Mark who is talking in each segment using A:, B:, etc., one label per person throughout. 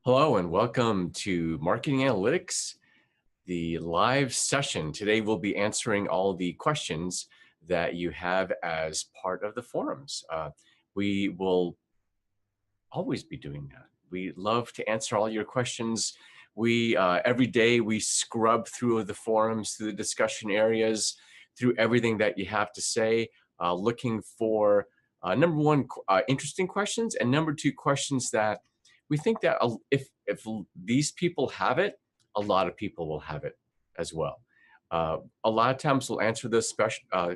A: Hello and welcome to Marketing Analytics, the live session. Today we'll be answering all the questions that you have as part of the forums. We will always be doing that. We love to answer all your questions. We every day we scrub through the forums, through the discussion areas, through everything that you have to say, looking for number one, interesting questions, and number two, questions that we think that if these people have it, a lot of people will have it as well. A lot of times we'll answer those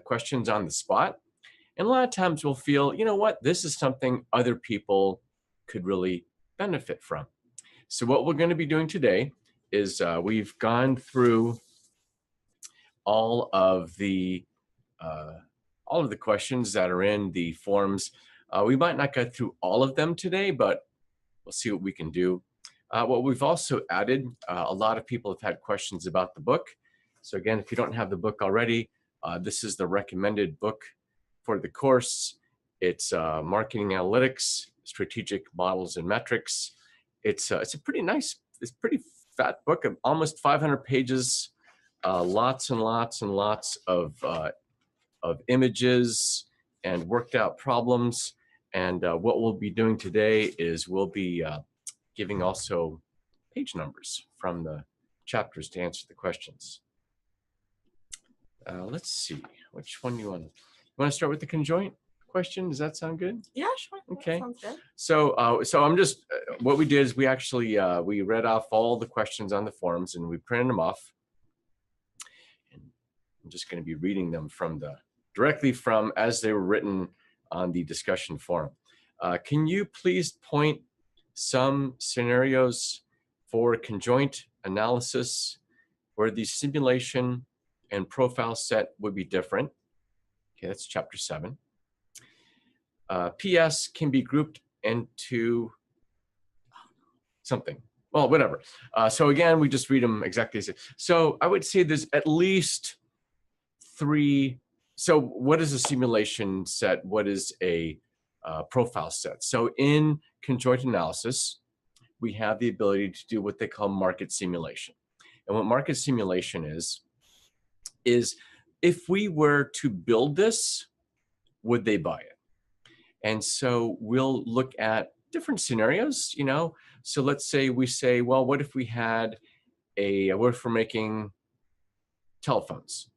A: questions on the spot, and a lot of times we'll feel, you know what, this is something other people could really benefit from. So what we're going to be doing today is we've gone through all of the uh, all of the questions that are in the forums. We might not get through all of them today, but we'll see what we can do. What we've also added, a lot of people have had questions about the book. So again, if you don't have the book already, this is the recommended book for the course. It's Marketing Analytics, Strategic Models and Metrics. It's a pretty nice, it's a pretty fat book of almost 500 pages, lots and lots and lots of images and worked out problems. And what we'll be doing today is we'll be giving also page numbers from the chapters to answer the questions. Let's see, which one you want? You want to start with the conjoint question? Does that sound good?
B: Yeah, sure.
A: Okay.
B: Sounds good.
A: So I'm just, what we did is we actually, we read off all the questions on the forums and we printed them off. And I'm just going to be reading them directly from as they were written on the discussion forum. Can you please point some scenarios for conjoint analysis where the simulation and profile set would be different? Okay, that's chapter 7. PS can be grouped into something. Well, whatever. So again, we just read them exactly as it. So I would say there's at least 3. So what is a simulation set? What is a profile set? So in conjoint analysis, we have the ability to do what they call market simulation. And what market simulation is if we were to build this, would they buy it? And so we'll look at different scenarios, you know. So let's say we say, well, what if we had what if we're making telephones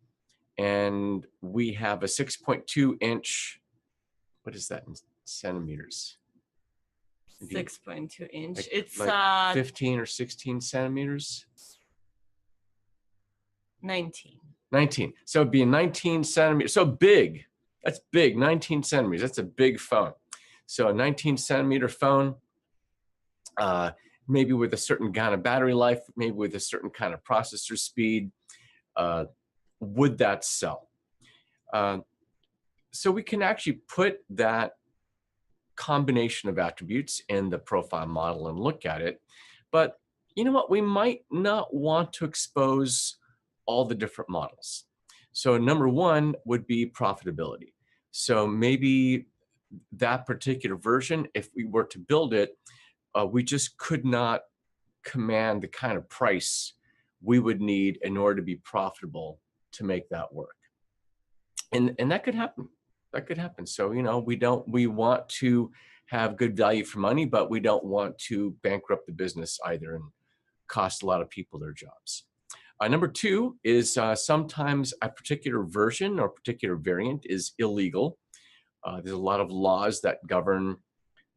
A: and we have a 6.2 inch, what is that in centimeters?
B: 6.2 inch.
A: Like,
B: It's
A: like 15 or 16 centimeters?
B: 19.
A: 19. So it'd be a 19 centimeter. So big. That's big. 19 centimeters. That's a big phone. So a 19 centimeter phone, maybe with a certain kind of battery life, maybe with a certain kind of processor speed, would that sell? So we can actually put that combination of attributes in the profile model and look at it. But you know what? We might not want to expose all the different models. So number one would be profitability. So maybe that particular version, if we were to build it, we just could not command the kind of price we would need in order to be profitable to make that work. And that could happen. That could happen. So, you know, we want to have good value for money, but we don't want to bankrupt the business either and cost a lot of people their jobs. Number two is sometimes a particular version or particular variant is illegal. There's a lot of laws that govern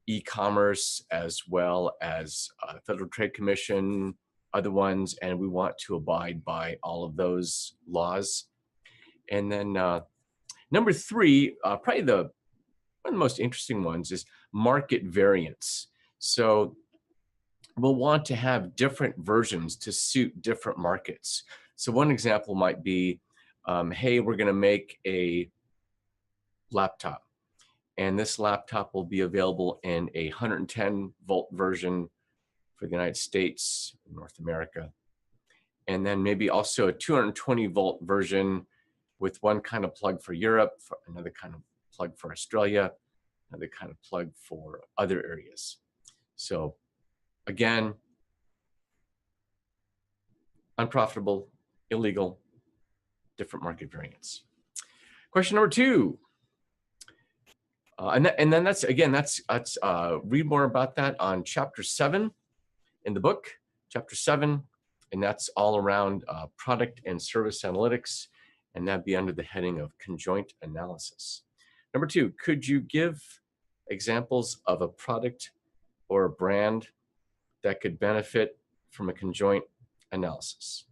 A: e-commerce as well as Federal Trade Commission, other ones, and we want to abide by all of those laws. And then number three, probably one of the most interesting ones is market variance. So we'll want to have different versions to suit different markets. So one example might be, hey, we're going to make a laptop. And this laptop will be available in a 110 volt version for the United States, North America. And then maybe also a 220 volt version with one kind of plug for Europe, for another kind of plug for Australia, another kind of plug for other areas. So Again, unprofitable, illegal, different market variance. Question number 2. And then that's read more about that on chapter 7 in the book, chapter 7, and that's all around product and service analytics, and that'd be under the heading of conjoint analysis. Number 2, could you give examples of a product or a brand that could benefit from a conjoint analysis?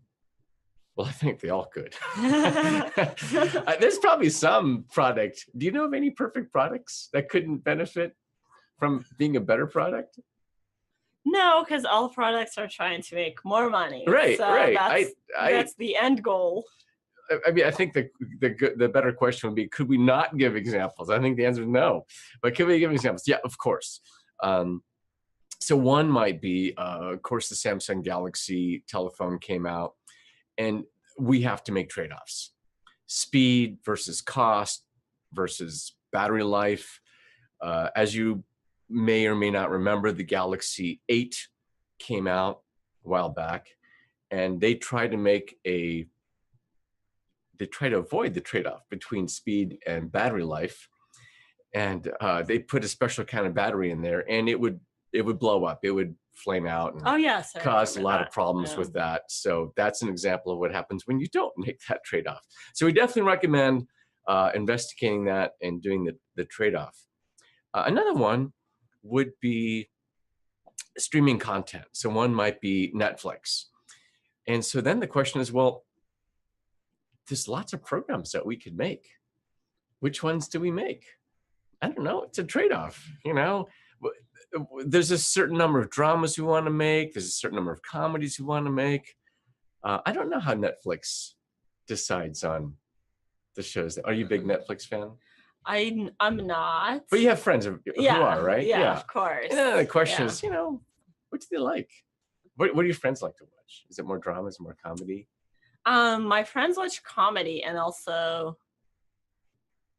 A: Well, I think they all could. There's probably some product. Do you know of any perfect products that couldn't benefit from being a better product?
B: No, because all products are trying to make more money.
A: Right,
B: so
A: right.
B: That's the end goal.
A: I mean, I think the better question would be, could we not give examples? I think the answer is no. But can we give examples? Yeah, of course. So one might be, of course, the Samsung Galaxy telephone came out, and we have to make trade-offs. Speed versus cost versus battery life. As you may or may not remember, the Galaxy 8 came out a while back, and they tried to avoid the trade-off between speed and battery life. And they put a special kind of battery in there, and it would blow up. It would flame out and cause a lot of problems with that. So that's an example of what happens when you don't make that trade-off. So we definitely recommend investigating that and doing the trade-off. Another one would be streaming content. So one might be Netflix. And so then the question is, well, there's lots of programs that we could make. Which ones do we make? I don't know. It's a trade-off, There's a certain number of dramas we want to make. There's a certain number of comedies we want to make. I don't know how Netflix decides on the shows. Are you a big Netflix fan?
B: I'm not.
A: But you have friends who are, right?
B: Yeah, of course.
A: The question is, what do they like? What do your friends like to watch? Is it more drama? Is it more comedy?
B: My friends watch comedy and also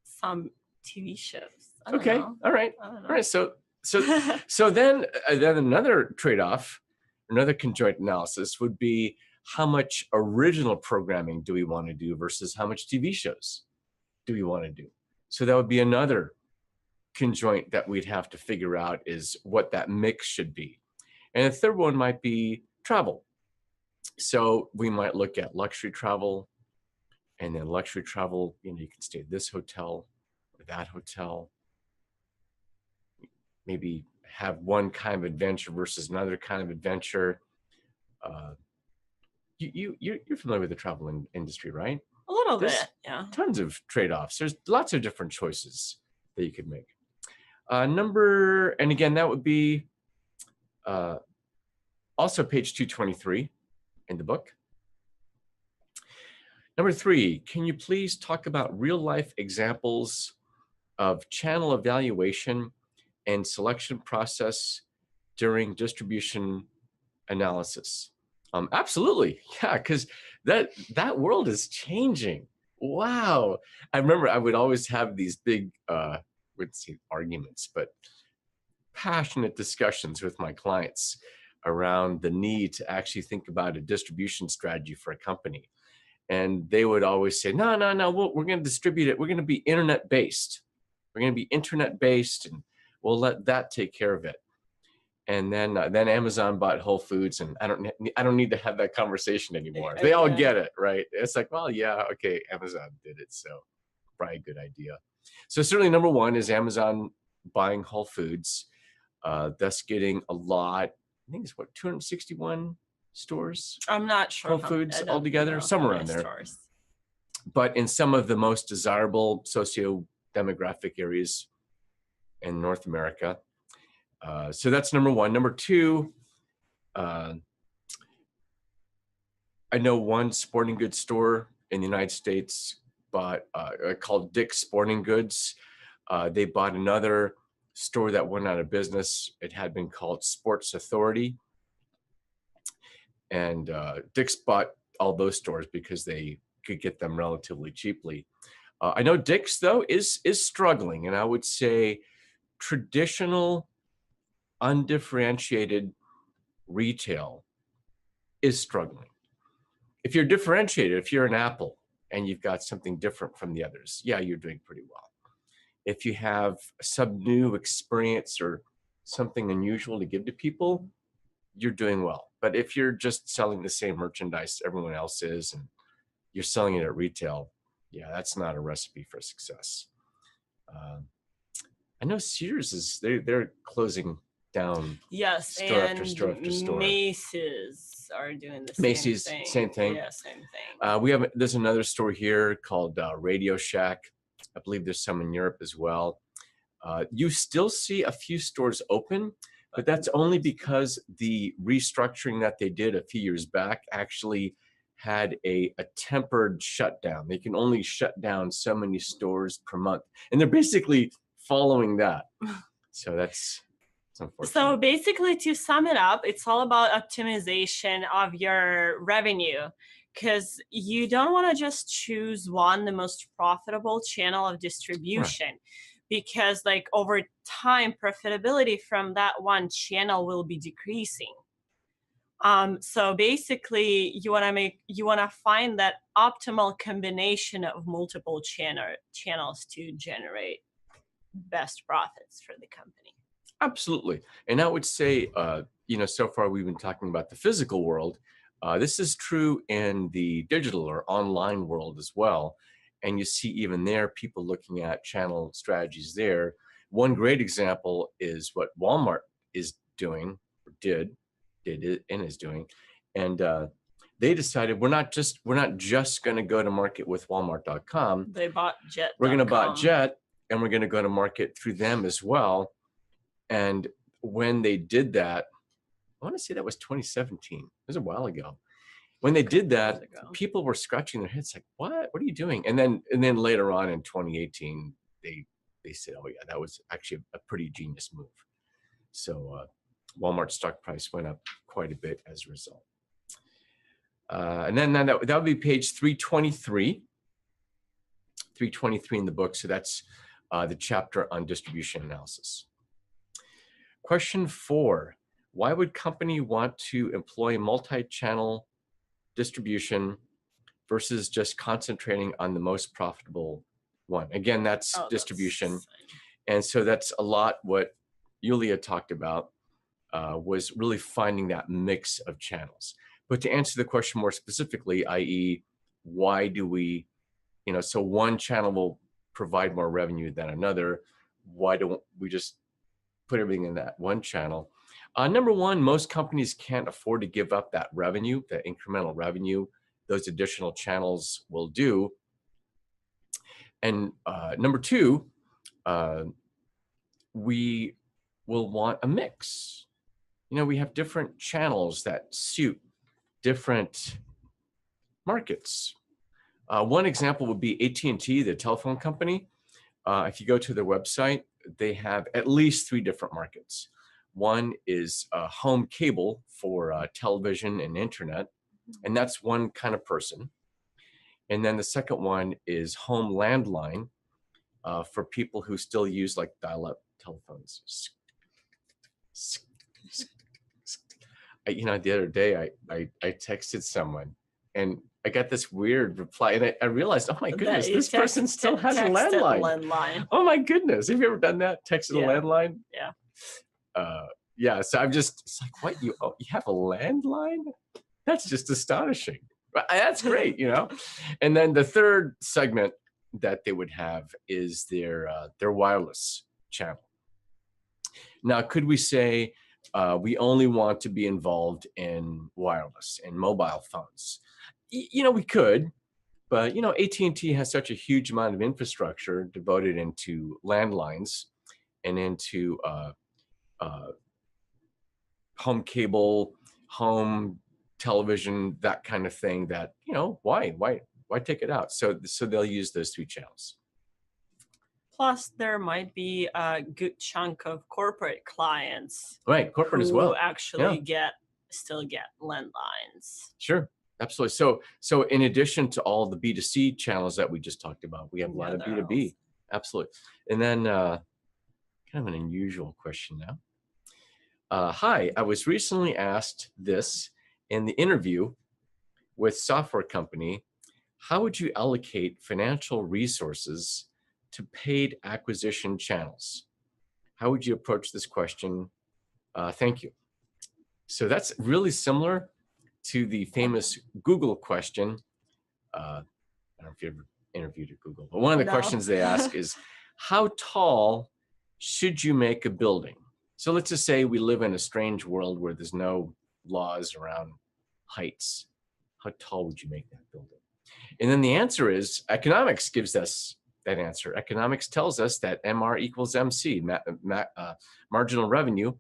B: some TV shows.
A: Okay. All right. So then another trade-off, another conjoint analysis would be, how much original programming do we want to do versus how much TV shows do we want to do? So that would be another conjoint that we'd have to figure out, is what that mix should be. And the third one might be travel. So we might look at luxury travel, and then luxury travel, you can stay at this hotel or that hotel. Maybe have one kind of adventure versus another kind of adventure. You're familiar with the travel industry, right?
B: A little bit, yeah.
A: Tons of trade-offs. There's lots of different choices that you could make. And again, that would be also page 223 in the book. Number 3, can you please talk about real-life examples of channel evaluation and selection process during distribution analysis? Absolutely, yeah, because that world is changing. Wow. I remember I would always have these big, wouldn't say arguments, but passionate discussions with my clients around the need to actually think about a distribution strategy for a company. And they would always say, no, we're going to distribute it. We're going to be internet-based. We're going to be internet-based, and we'll let that take care of it. And then Amazon bought Whole Foods, and I don't need to have that conversation anymore. They all get it, right? It's like, well, yeah, okay, Amazon did it, so probably a good idea. So certainly number 1 is Amazon buying Whole Foods, thus getting a lot. I think it's 261 stores.
B: I'm not sure.
A: Whole Foods altogether, somewhere around there. Stores. But in some of the most desirable socio-demographic areas in North America. So that's number 1. Number 2, I know one sporting goods store in the United States called Dick's Sporting Goods. They bought another store that went out of business. It had been called Sports Authority. And Dick's bought all those stores because they could get them relatively cheaply. I know Dick's, though, is struggling. And I would say traditional, undifferentiated retail is struggling. If you're differentiated, if you're an Apple and you've got something different from the others, yeah, you're doing pretty well. If you have some new experience or something unusual to give to people, you're doing well. But if you're just selling the same merchandise everyone else is and you're selling it at retail, yeah, that's not a recipe for success. I know Sears they're closing down.
B: Yes,
A: Store
B: and
A: after store after store.
B: Macy's are doing the
A: Macy's,
B: same thing.
A: same thing.
B: Yeah, same thing.
A: There's another store here called Radio Shack. I believe there's some in Europe as well. You still see a few stores open, but that's only because the restructuring that they did a few years back actually had a tempered shutdown. They can only shut down so many stores per month, and they're basically following that. So that's unfortunate.
B: So basically, to sum it up, it's all about optimization of your revenue, because you don't want to just choose the most profitable channel of distribution. Right. Because like over time, profitability from that one channel will be decreasing. So basically, you want to find that optimal combination of multiple channels to generate best profits for the company.
A: Absolutely. And I would say, so far we've been talking about the physical world. This is true in the digital or online world as well. And you see even there, people looking at channel strategies there. One great example is what Walmart is doing, or did and is doing. And they decided we're not just going to go to market with Walmart.com.
B: They bought Jet.
A: We're going to buy Jet, and we're going to go to market through them as well. And when they did that, I want to say that was 2017. It was a while ago. When they did that, people were scratching their heads like, what are you doing? And then later on in 2018, they said, oh yeah, that was actually a pretty genius move. So Walmart's stock price went up quite a bit as a result. And then that would be page 323. 323 in the book. So that's the chapter on distribution analysis. Question 4, why would company want to employ multi-channel distribution versus just concentrating on the most profitable one? Again, that's distribution. And so that's a lot what Yulia talked about, was really finding that mix of channels. But to answer the question more specifically, i.e., why do we, so one channel will provide more revenue than another. Why don't we just put everything in that one channel? Number one, most companies can't afford to give up that revenue, the incremental revenue those additional channels will do. And number two, we will want a mix. We have different channels that suit different markets. One example would be AT&T, the telephone company. If you go to their website, they have at least 3 different markets. One is home cable for television and internet, and that's one kind of person. And then the second one is home landline for people who still use like dial-up telephones. The other day I texted someone and I got this weird reply, and I realized, oh my goodness, this person still has a landline. Oh my goodness, have you ever done that? Texted a landline?
B: Yeah.
A: Yeah. So it's like, what? You have a landline? That's just astonishing. That's great, And then the third segment that they would have is their wireless channel. Now, could we say we only want to be involved in wireless and mobile phones? We could, but AT&T has such a huge amount of infrastructure devoted into landlines and into home cable, home television, that kind of thing, that why take it out? So they'll use those 3 channels.
B: Plus, there might be a good chunk of corporate clients,
A: right? Corporate as well,
B: actually still get landlines.
A: Sure. Absolutely. So in addition to all the B2C channels that we just talked about, we have a lot of B2B. Else. Absolutely. And then kind of an unusual question now. Hi, I was recently asked this in the interview with software company. How would you allocate financial resources to paid acquisition channels? How would you approach this question? Thank you. So that's really similar to the famous Google question. I don't know if you ever interviewed at Google, but one of the
B: No.
A: questions they ask is, how tall should you make a building? So let's just say we live in a strange world where there's no laws around heights. How tall would you make that building? And then the answer is economics gives us that answer. Economics tells us that MR equals MC, marginal revenue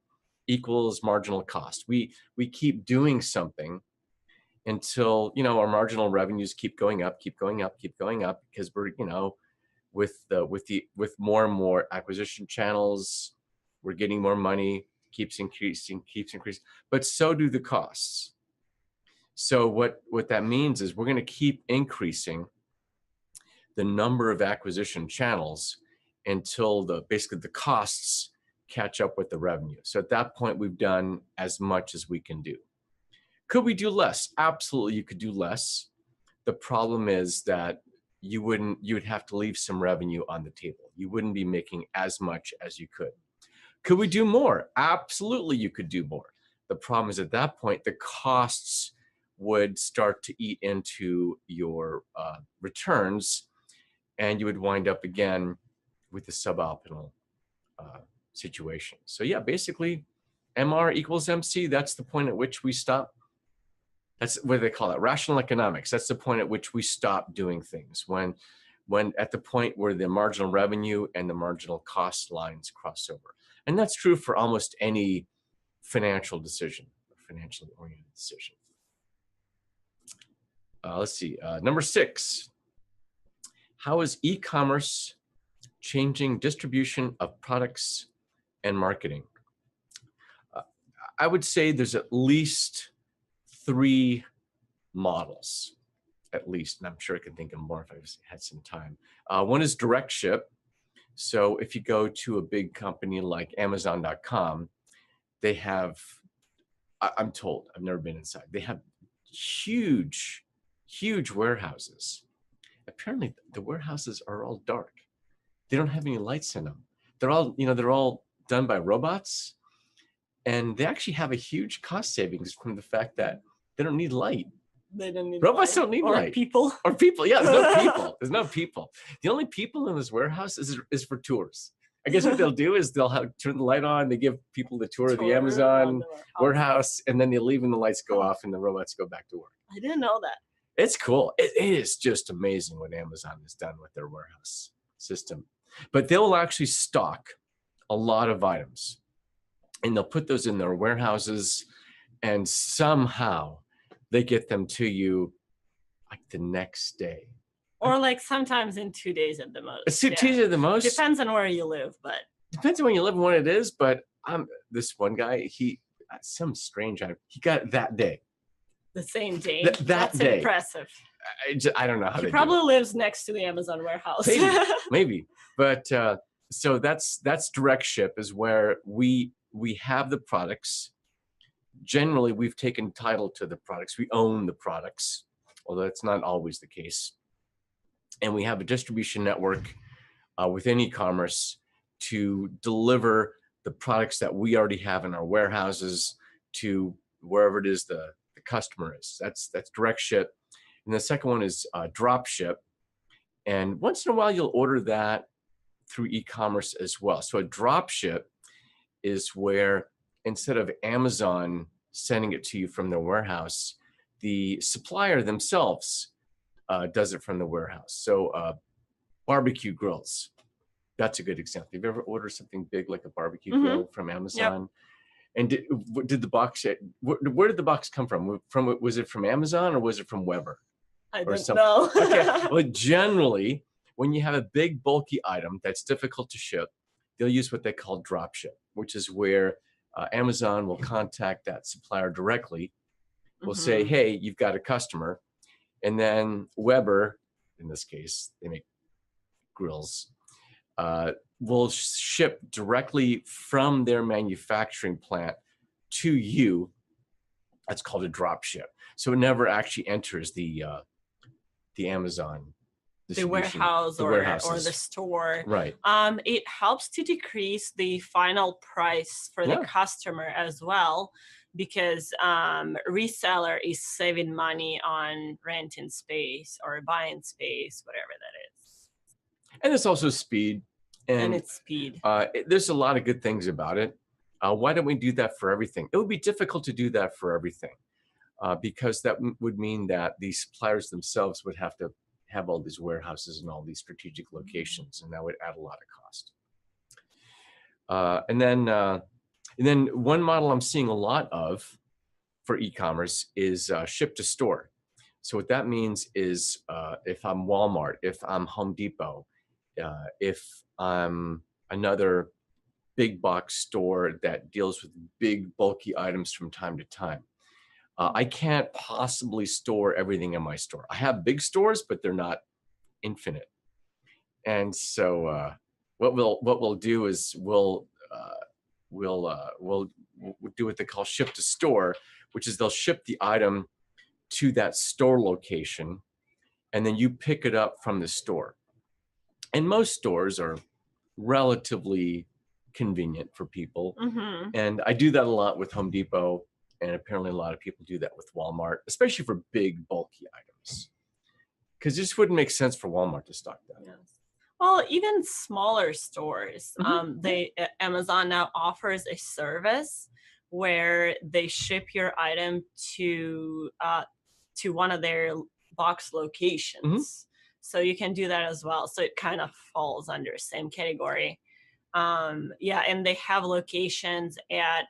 A: equals marginal cost. We keep doing something until, you know, our marginal revenues keep going up, keep going up, keep going up, because we're, you know, with more and more acquisition channels, we're getting more money, keeps increasing, but so do the costs. So what that means is we're going to keep increasing the number of acquisition channels until basically the costs catch up with the revenue. So at that point, we've done as much as we can do. Could we do less? Absolutely, you could do less. The problem is that you would have to leave some revenue on the table. You wouldn't be making as much as you could. Could we do more? Absolutely, you could do more. The problem is at that point, the costs would start to eat into your returns, and you would wind up again with the suboptimal situation. So yeah, basically, MR equals MC. That's the point at which we stop. That's what they call it, rational economics. That's the point at which we stop doing things, when at the point where the marginal revenue and the marginal cost lines cross over. And that's true for almost any financial decision, or financially oriented decision. Let's see, number 6. How is e-commerce changing distribution of products and marketing? I would say there's at least 3 models, at least, and I'm sure I could think of more if I had some time. One is direct ship. So if you go to a big company like Amazon.com, they have, I'm told, I've never been inside, they have huge warehouses. Apparently the warehouses are all dark. They don't have any lights in them. They're all done by robots, and they actually have a huge cost savings from the fact that they don't need light.
B: They don't need
A: robots
B: light.
A: don't need
B: or
A: light.
B: People.
A: Or people. Yeah, there's no people. There's no people. The only people in this warehouse is for tours. I guess what they'll do is they'll turn the light on. They give people the tour of the Amazon warehouse, and then they leave and the lights go off and the robots go back to work.
B: I didn't know that.
A: It's cool. It is just amazing what Amazon has done with their warehouse system. But they'll actually stock a lot of items, and they'll put those in their warehouses, and somehow they get them to you like the next day.
B: Or like sometimes in 2 days at the most.
A: It's 2 days at the most.
B: Depends on where you live, but.
A: Depends on where you live and what it is, but this one guy, some strange item, he got it that day.
B: The same day?
A: That's day.
B: Impressive.
A: I don't know how
B: he probably lives next to the Amazon warehouse.
A: Maybe. But so that's direct ship, is where we have the products. Generally, we've taken title to the products. We own the products, although that's not always the case. And we have a distribution network within e-commerce to deliver the products that we already have in our warehouses to wherever it is the customer is. That's direct ship. And the second one is drop ship. And once in a while, you'll order that through e-commerce as well. So a drop ship is where, instead of Amazon sending it to you from their warehouse, the supplier themselves does it from the warehouse. So barbecue grills, that's a good example. Have you ever ordered something big like a barbecue grill from Amazon? Yep. And did the box, where did the box come from? Was it from Amazon or was it from Weber?
B: I don't know.
A: Okay. Well, generally, when you have a big bulky item that's difficult to ship, they'll use what they call drop ship, which is where Amazon will contact that supplier directly. Will say, hey, you've got a customer. And then Weber, in this case, they make grills, will ship directly from their manufacturing plant to you. That's called a drop ship. So it never actually enters the Amazon distribution,
B: warehouse
A: the
B: or
A: warehouses.
B: the store.
A: Right.
B: It helps to decrease the final price for the
A: Yeah.
B: customer as well, because reseller is saving money on renting space or buying space, whatever that is.
A: And it's also speed.
B: And it's speed.
A: There's a lot of good things about it. Why don't we do that for everything? It would be difficult to do that for everything, because that would mean that these suppliers themselves would have to have all these warehouses and all these strategic locations, and that would add a lot of cost. And then one model I'm seeing a lot of for e-commerce is ship to store. So what that means is if I'm Walmart, if I'm Home Depot, if I'm another big box store that deals with big bulky items from time to time, I can't possibly store everything in my store. I have big stores, but they're not infinite. And so what we'll do is we'll do what they call ship to store, which is they'll ship the item to that store location, and then you pick it up from the store. And most stores are relatively convenient for people.
B: Mm-hmm.
A: And I do that a lot with Home Depot, and apparently a lot of people do that with Walmart, especially for big bulky items, because it just wouldn't make sense for Walmart to stock that.
B: Yes. Well, even smaller stores,
A: Mm-hmm.
B: Amazon now offers a service where they ship your item to one of their box locations.
A: Mm-hmm.
B: So you can do that as well. So it kind of falls under same category. Yeah, and they have locations at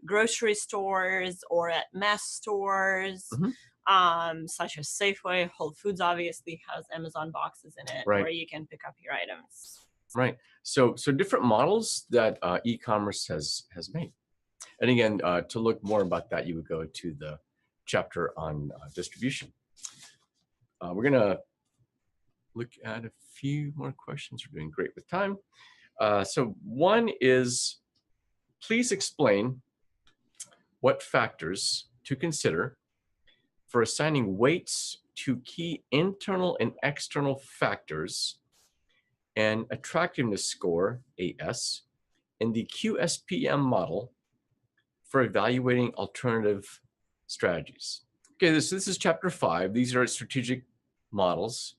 B: grocery stores or at mass stores.
A: Mm-hmm.
B: Such as Safeway. Whole Foods obviously has Amazon boxes in it,
A: Right.
B: where you can pick up your items.
A: Right. So different models that e-commerce has made. And again, to look more about that, you would go to the chapter on distribution. We're gonna look at a few more questions. We're doing great with time. So one is, please explain what factors to consider for assigning weights to key internal and external factors and attractiveness score, AS, in the QSPM model for evaluating alternative strategies. Okay, this is chapter 5. These are strategic models.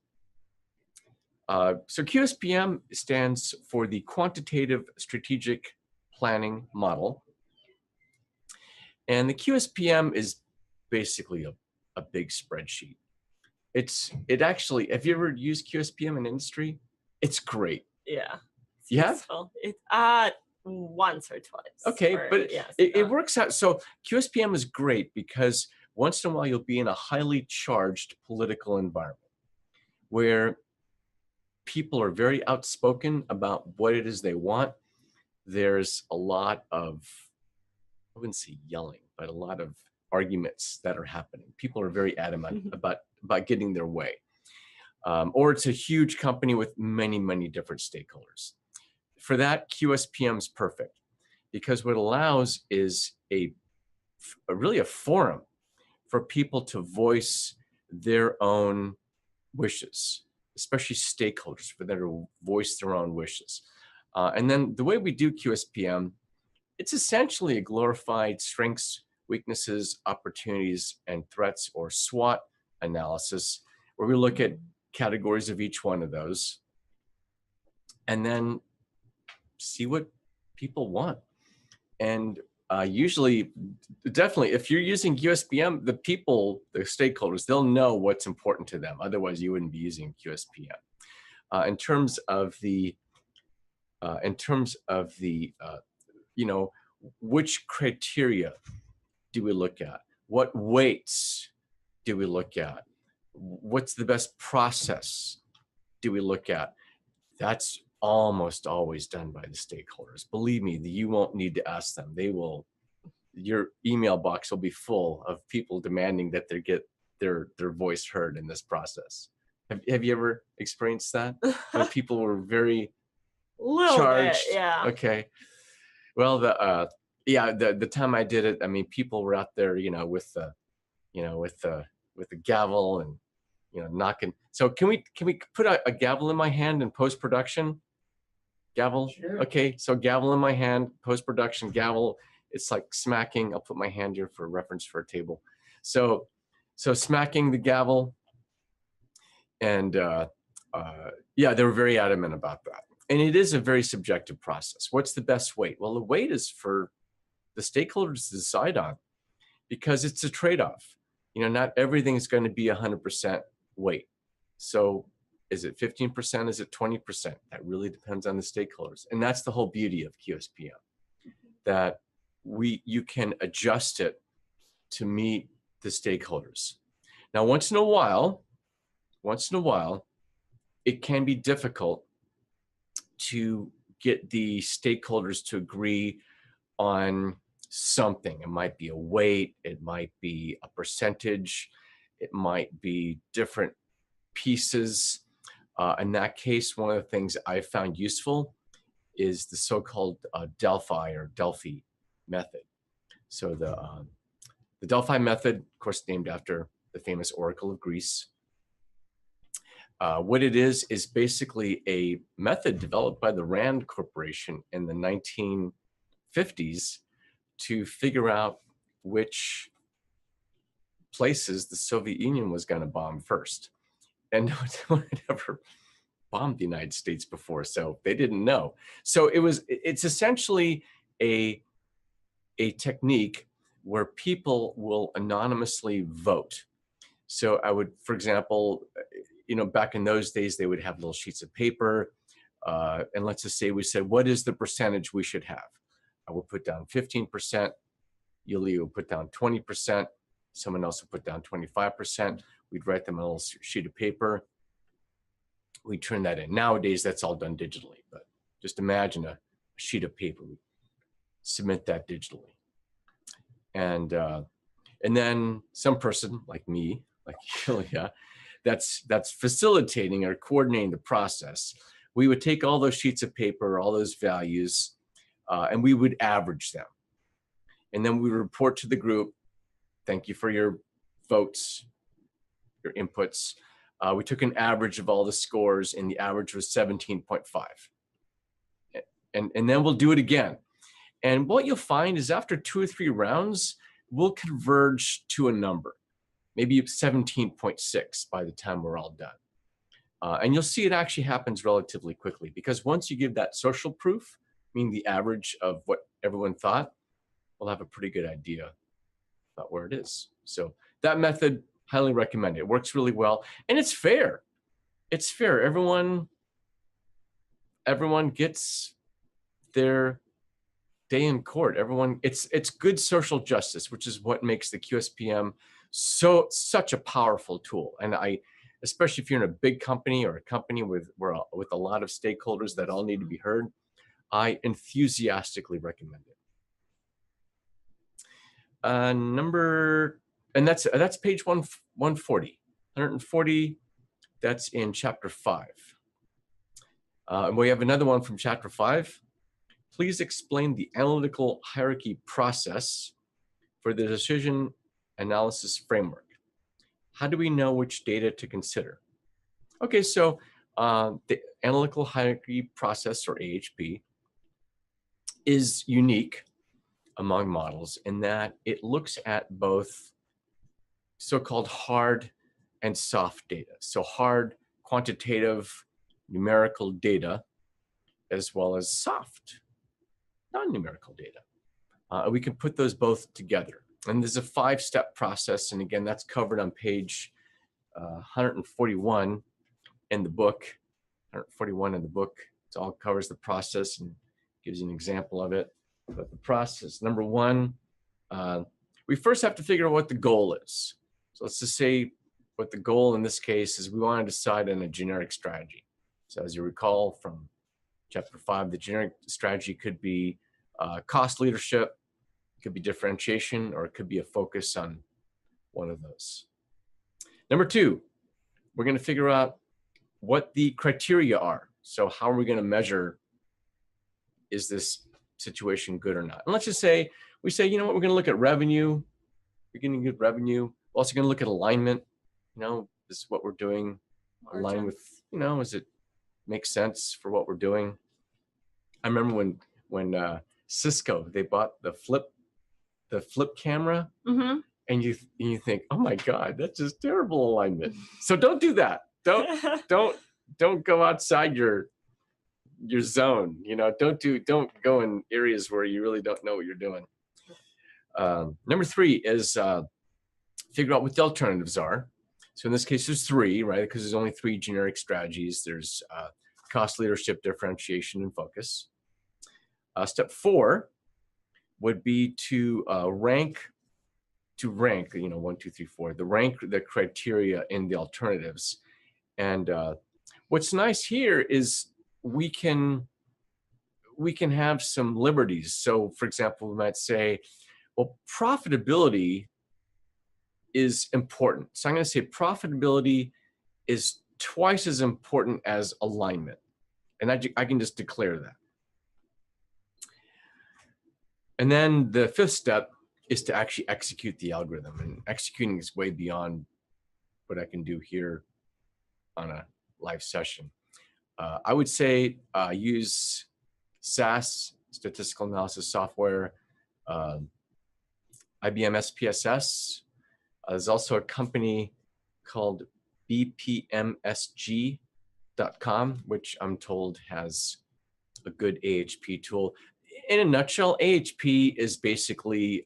A: So QSPM stands for the Quantitative Strategic Planning Model. And the QSPM is basically a big spreadsheet. It actually, have you ever used QSPM in industry? It's great.
B: Yeah.
A: You have?
B: It's once or twice.
A: Okay, but
B: yes,
A: it works out. So QSPM is great because once in a while you'll be in a highly charged political environment where people are very outspoken about what it is they want. There's a lot of, I wouldn't say yelling, but a lot of arguments that are happening. People are very adamant about getting their way. Or it's a huge company with many, many different stakeholders. For that, QSPM is perfect because what it allows is really a forum for people to voice their own wishes, especially stakeholders, for them to voice their own wishes. And then the way we do QSPM, it's essentially a glorified strengths, weaknesses, opportunities, and threats, or SWOT analysis, where we look at categories of each one of those and then see what people want. And usually, definitely, if you're using QSPM, the people, the stakeholders, they'll know what's important to them. Otherwise, you wouldn't be using QSPM. In terms of the, which criteria do we look at? What weights do we look at? What's the best process do we look at? That's almost always done by the stakeholders. Believe me, you won't need to ask them. They will, your email box will be full of people demanding that they get their voice heard in this process. Have you ever experienced that? When people were very charged?
B: Bit, yeah.
A: Okay. Well, yeah, the time I did it, I mean, people were out there, with the, with the gavel and, knocking. So can we put a gavel in my hand in post-production? Gavel?
C: Sure.
A: Okay, so gavel in my hand, post-production gavel. It's like smacking. I'll put my hand here for reference for a table. So smacking the gavel, and yeah, they were very adamant about that. And it is a very subjective process. What's the best weight? Well, the weight is for the stakeholders to decide on, because it's a trade-off. Not everything is going to be 100% weight. So is it 15%? Is it 20%? That really depends on the stakeholders. And that's the whole beauty of QSPM, that you can adjust it to meet the stakeholders. Now, once in a while, it can be difficult to get the stakeholders to agree on something. It might be a weight, it might be a percentage, it might be different pieces. In that case, one of the things I found useful is the so-called Delphi method. So the Delphi method, of course, named after the famous Oracle of Greece. What it is basically a method developed by the Rand Corporation in the 1950s to figure out which places the Soviet Union was going to bomb first. And no one had ever bombed the United States before, so they didn't know. So it's essentially a technique where people will anonymously vote. So I would, for example, back in those days, they would have little sheets of paper. And let's just say we said, what is the percentage we should have? I will put down 15%. Yuli will put down 20%. Someone else will put down 25%. We'd write them on a little sheet of paper. We turn that in. Nowadays, that's all done digitally. But just imagine a sheet of paper. We submit that digitally. And then some person like me, like Yulia, that's facilitating or coordinating the process. We would take all those sheets of paper, all those values, and we would average them. And then we would report to the group, thank you for your votes, your inputs. We took an average of all the scores, and the average was 17.5. And then we'll do it again. And what you'll find is after 2 or 3 rounds, we'll converge to a number, maybe 17.6 by the time we're all done. And you'll see it actually happens relatively quickly, because once you give that social proof, meaning the average of what everyone thought, we'll have a pretty good idea about where it is. So that method, highly recommend it. It works really well, and it's fair. It's fair. Everyone gets their day in court. It's good social justice, which is what makes the QSPM such a powerful tool. And especially if you're in a big company or a company with a lot of stakeholders that all need to be heard, I enthusiastically recommend it. And that's page 140. 140, that's in chapter 5. And we have another one from chapter 5. Please explain the analytical hierarchy process for the decision analysis framework. How do we know which data to consider? Okay, so the analytical hierarchy process, or AHP, is unique among models in that it looks at both so-called hard and soft data. So hard, quantitative, numerical data, as well as soft, non-numerical data. We can put those both together. And there's a 5-step process. And again, that's covered on page 141 in the book. 141 in the book. It all covers the process and gives you an example of it. But the process, number 1, we first have to figure out what the goal is. So let's just say what the goal in this case is. We want to decide on a generic strategy. So as you recall from chapter 5, the generic strategy could be cost leadership, it could be differentiation, or it could be a focus on one of those. Number 2, we're going to figure out what the criteria are. So how are we going to measure, is this situation good or not. And let's just say we say, you know what, we're going to look at revenue. We're going to get revenue. We're also going to look at alignment. You know, this is what we're doing. Align with, you know, does it make sense for what we're doing? I remember when Cisco, they bought the flip camera, and you think, oh my God, that's just terrible alignment. So don't do that. Don't go outside your zone. You know, don't go in areas where you really don't know what you're doing. Number 3 is figure out what the alternatives are. So in this case, there's 3, right? Because there's only 3 generic strategies. There's cost, leadership, differentiation, and focus. Step 4 would be to rank, you know, 1, 2, 3, 4, rank the criteria in the alternatives. And what's nice here is we can have some liberties. So for example, we might say, well, profitability is important. So I'm going to say profitability is twice as important as alignment. And I can just declare that. And then the 5th step is to actually execute the algorithm. And executing is way beyond what I can do here on a live session. I would say use SAS, statistical analysis software, IBM SPSS. There's also a company called bpmsg.com, which I'm told has a good AHP tool. In a nutshell, AHP is basically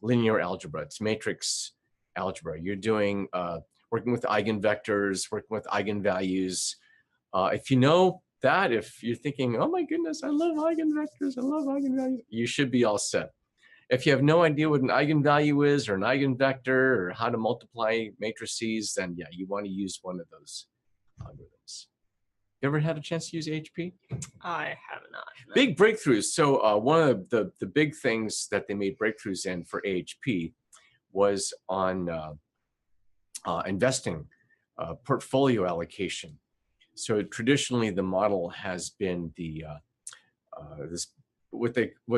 A: linear algebra. It's matrix algebra. You're doing working with eigenvectors, working with eigenvalues. If you know that, if you're thinking, oh my goodness, I love eigenvectors, I love eigenvalues, you should be all set. If you have no idea what an eigenvalue is or an eigenvector or how to multiply matrices, then yeah, you want to use one of those algorithms. You ever had a chance to use AHP?
B: I have not. No.
A: Big breakthroughs. So one of the big things that they made breakthroughs in for AHP was on investing, portfolio allocation. So traditionally, the model has been the what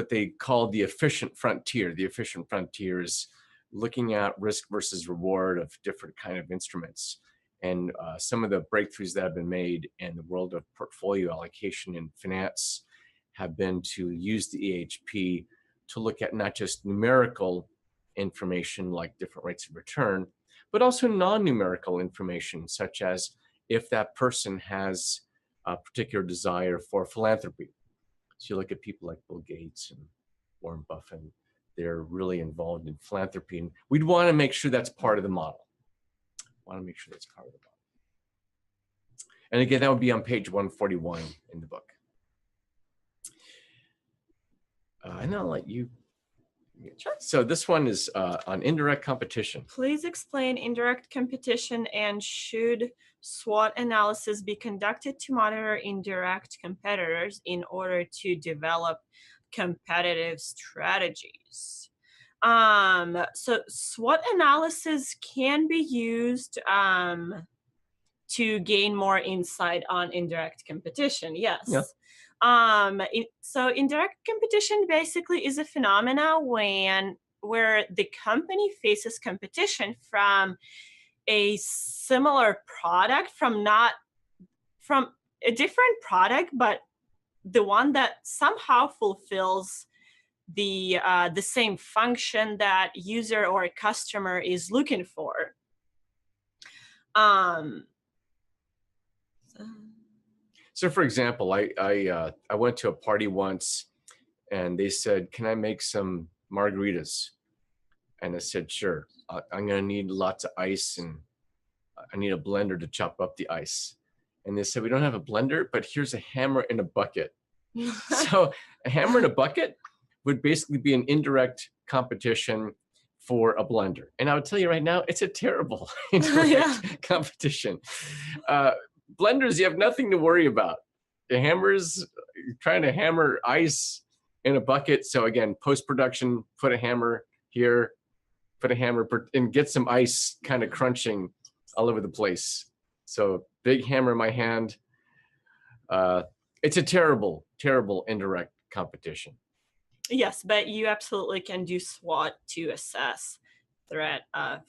A: they call the efficient frontier. The efficient frontier is looking at risk versus reward of different kind of instruments. And some of the breakthroughs that have been made in the world of portfolio allocation in finance have been to use the AHP to look at not just numerical information like different rates of return, but also non-numerical information, such as if that person has a particular desire for philanthropy. So you look at people like Bill Gates and Warren Buffett, they're really involved in philanthropy. And we'd want to make sure that's part of the model. And again, that would be on page 141 in the book. And I'll let you. Sure. So this one is on indirect competition.
B: Please explain indirect competition, and should SWOT analysis be conducted to monitor indirect competitors in order to develop competitive strategies? So SWOT analysis can be used to gain more insight on indirect competition. Yes. Yeah. So indirect competition basically is a phenomena where the company faces competition from a similar product, from a different product, but the one that somehow fulfills the same function that user or customer is looking for.
A: So for example, I went to a party once and they said, can I make some margaritas? And I said, sure. I'm going to need lots of ice and I need a blender to chop up the ice. And they said, we don't have a blender, but here's a hammer and a bucket. So a hammer and a bucket would basically be an indirect competition for a blender. And I would tell you right now, it's a terrible indirect competition. Blenders, you have nothing to worry about. The hammers, trying to hammer ice in a bucket. So again, post-production, put a hammer here, put a hammer, and get some ice kind of crunching all over the place. So big hammer in my hand. It's a terrible, terrible indirect competition.
B: Yes, but you absolutely can do SWOT to assess threat of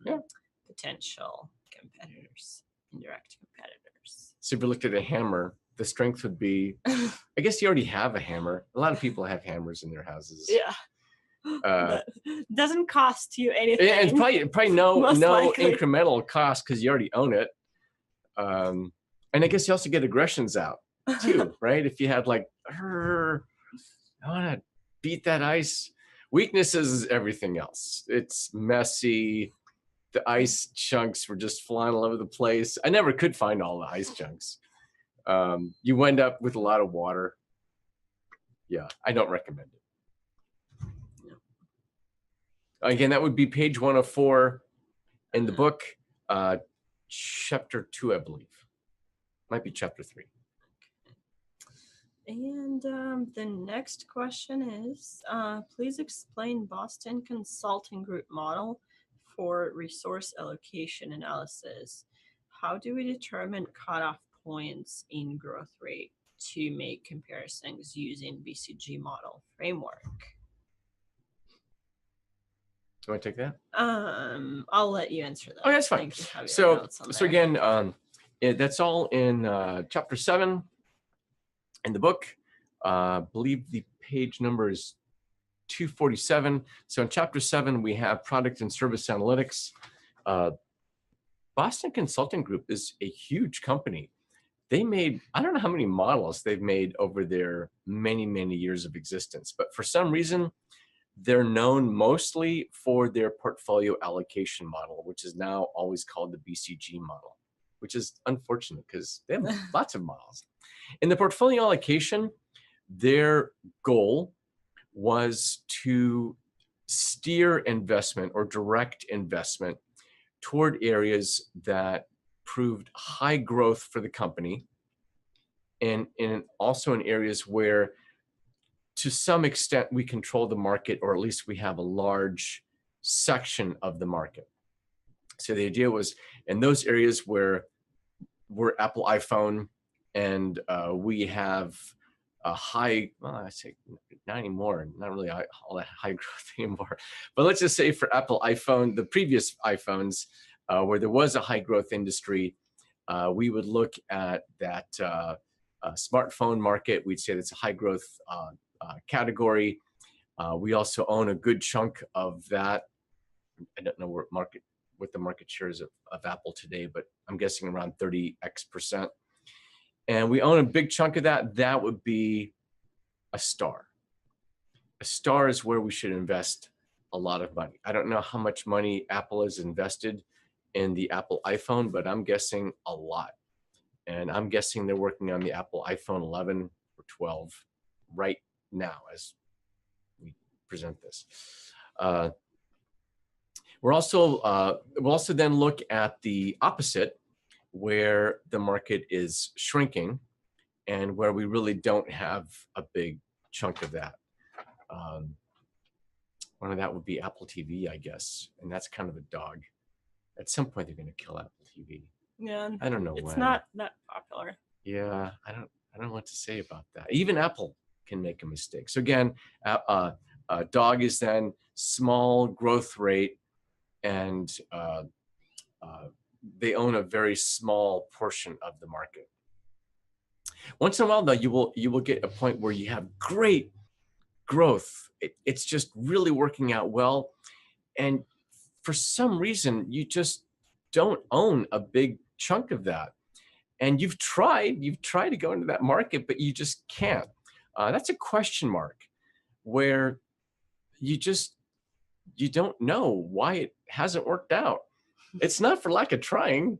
A: Yeah.
B: potential competitors, indirect competitors.
A: So if you looked at a hammer, the strength would be, I guess you already have a hammer. A lot of people have hammers in their houses.
B: Yeah. That doesn't cost you anything.
A: And it's probably no
B: most likely.
A: incremental cost because you already own it. And I guess you also get aggressions out too, right? If you had like, I want to beat that ice. Weaknesses is everything else. It's messy. The ice chunks were just flying all over the place. I never could find all the ice chunks. You end up with a lot of water. Yeah, I don't recommend it. Again, that would be page 104 in the book, chapter 2, I believe. Might be chapter 3.
B: And the next question is, please explain Boston Consulting Group model for resource allocation analysis. How do we determine cutoff points in growth rate to make comparisons using BCG model framework?
A: Do you want to take that?
B: I'll let you answer that.
A: Oh, that's fine. So again, that's all in chapter 7 in the book. I believe the page number is 247. So in chapter 7, we have product and service analytics. Boston Consulting Group is a huge company. They made, I don't know how many models they've made over their many, many years of existence, but for some reason, they're known mostly for their portfolio allocation model, which is now always called the BCG model, which is unfortunate because they have lots of models. In the portfolio allocation, their goal was to steer investment or direct investment toward areas that proved high growth for the company, and also in areas where to some extent we control the market, or at least we have a large section of the market. So the idea was in those areas where we're Apple iPhone and we have a high, well, I say not anymore, not really all that high growth anymore, but let's just say for Apple iPhone, the previous iPhones, where there was a high growth industry, we would look at that smartphone market. We'd say that's a high growth category. We also own a good chunk of that. I don't know what the market share is of Apple today, but I'm guessing around 30x%. And we own a big chunk of that. That would be a star. A star is where we should invest a lot of money. I don't know how much money Apple has invested in the Apple iPhone, but I'm guessing a lot. And I'm guessing they're working on the Apple iPhone 11 or 12 right now as we present this. We'll also then look at the opposite, where the market is shrinking and where we really don't have a big chunk of that. One of that would be Apple TV, I guess, and that's kind of a dog. At some point, they're going to kill Apple TV.
B: Yeah,
A: I don't know when.
B: It's not that popular.
A: Yeah, I don't know what to say about that. Even Apple can make a mistake. So again, dog is then small growth rate, and they own a very small portion of the market. Once in a while, though, you will get a point where you have great growth. It's just really working out well, and for some reason, you just don't own a big chunk of that. And you've tried to go into that market, but you just can't. That's a question mark where you don't know why it hasn't worked out. It's not for lack of trying,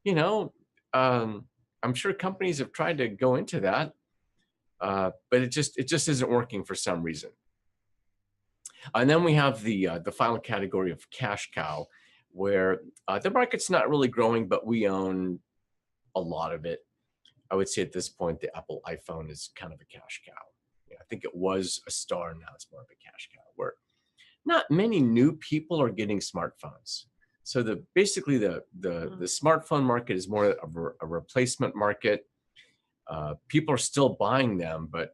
A: you know. I'm sure companies have tried to go into that, but it just isn't working for some reason. And then we have the final category of cash cow, where the market's not really growing, but we own a lot of it. I would say at this point, the Apple iPhone is kind of a cash cow. Yeah, I think it was a star, now it's more of a cash cow, where not many new people are getting smartphones. So basically the smartphone market is more of a replacement market. People are still buying them, but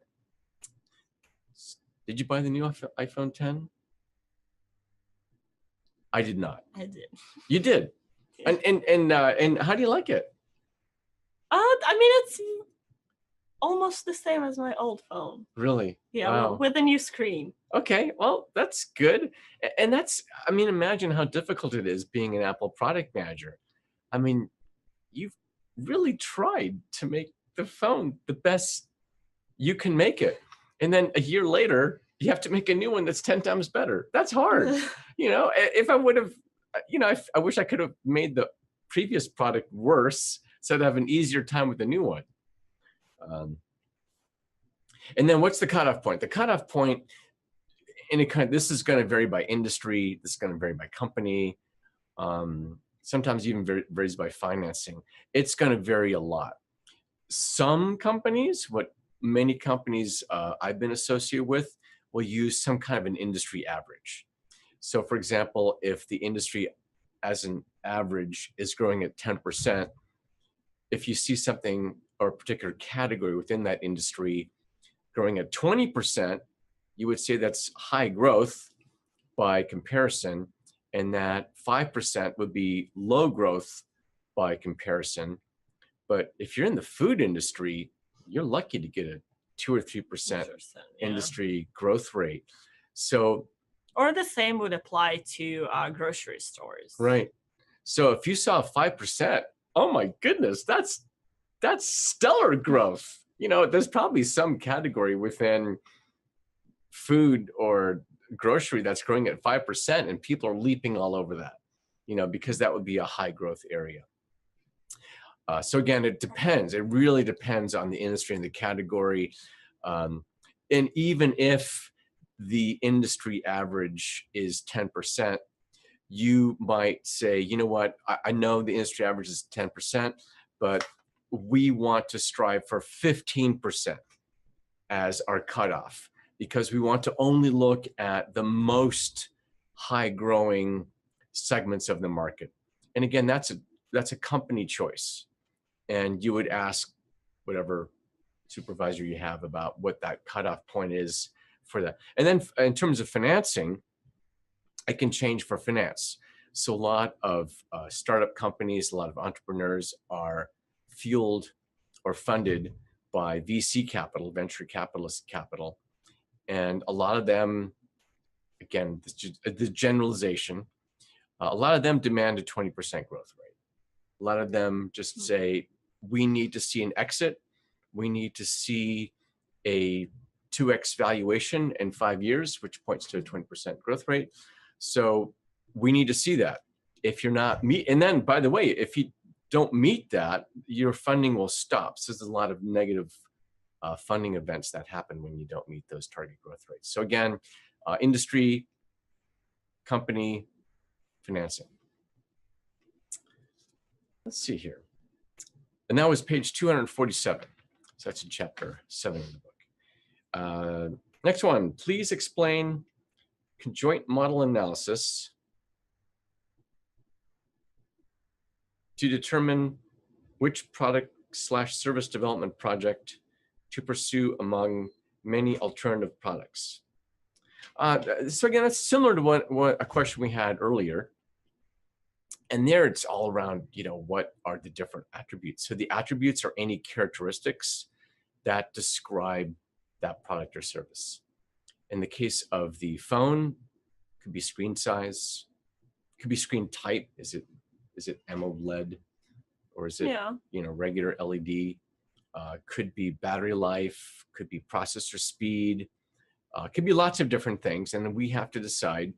A: Did you buy the new iPhone 10? I did not.
B: I did.
A: You did?
B: Yeah.
A: And how do you like it?
B: I mean, it's almost the same as my old phone.
A: Really?
B: Yeah,
A: Wow.
B: with a new screen.
A: Okay, well, that's good. And that's, I mean, imagine how difficult it is being an Apple product manager. I mean, you've really tried to make the phone the best you can make it. And then a year later, you have to make a new one that's 10 times better. That's hard. If I would have, I wish I could have made the previous product worse so I'd have an easier time with the new one. And then what's the cutoff point? The cutoff point, this is going to vary by industry. This is going to vary by company. Sometimes even varies by financing. It's going to vary a lot. Some companies, what many companies I've been associated with, will use some kind of an industry average. So for example, if the industry as an average is growing at 10%, if you see something or a particular category within that industry growing at 20%, you would say that's high growth by comparison, and that 5% would be low growth by comparison. But if you're in the food industry, you're lucky to get a 2 or 3% industry growth rate. So,
B: or the same would apply to grocery stores.
A: Right. So if you saw 5%, oh my goodness, that's stellar growth. There's probably some category within food or grocery that's growing at 5%, and people are leaping all over that, because that would be a high growth area. So again, it depends. It really depends on the industry and the category. And even if the industry average is 10%, you might say, you know what, I know the industry average is 10%, but we want to strive for 15% as our cutoff, because we want to only look at the most high growing segments of the market. And again, that's a company choice. And you would ask whatever supervisor you have about what that cutoff point is for that. And then in terms of financing, it can change for finance. So a lot of startup companies, a lot of entrepreneurs are fueled or funded by VC capital, venture capitalist capital. And a lot of them, again, the generalization, a lot of them demand a 20% growth rate. A lot of them just say, we need to see an exit. We need to see a 2x valuation in 5 years, which points to a 20% growth rate. So we need to see that. If you're not and then by the way, if you don't meet that, your funding will stop. So there's a lot of negative funding events that happen when you don't meet those target growth rates. So again, industry, company, financing. Let's see here. And that was page 247. So that's in chapter 7 of the book. Next one, please explain conjoint model analysis to determine which product/service development project to pursue among many alternative products. So again, that's similar to what a question we had earlier. And there it's all around, what are the different attributes? So the attributes are any characteristics that describe that product or service. In the case of the phone, it could be screen size, it could be screen type. Is it AMOLED, or is it regular LED? Could be battery life, could be processor speed, could be lots of different things. And then we have to decide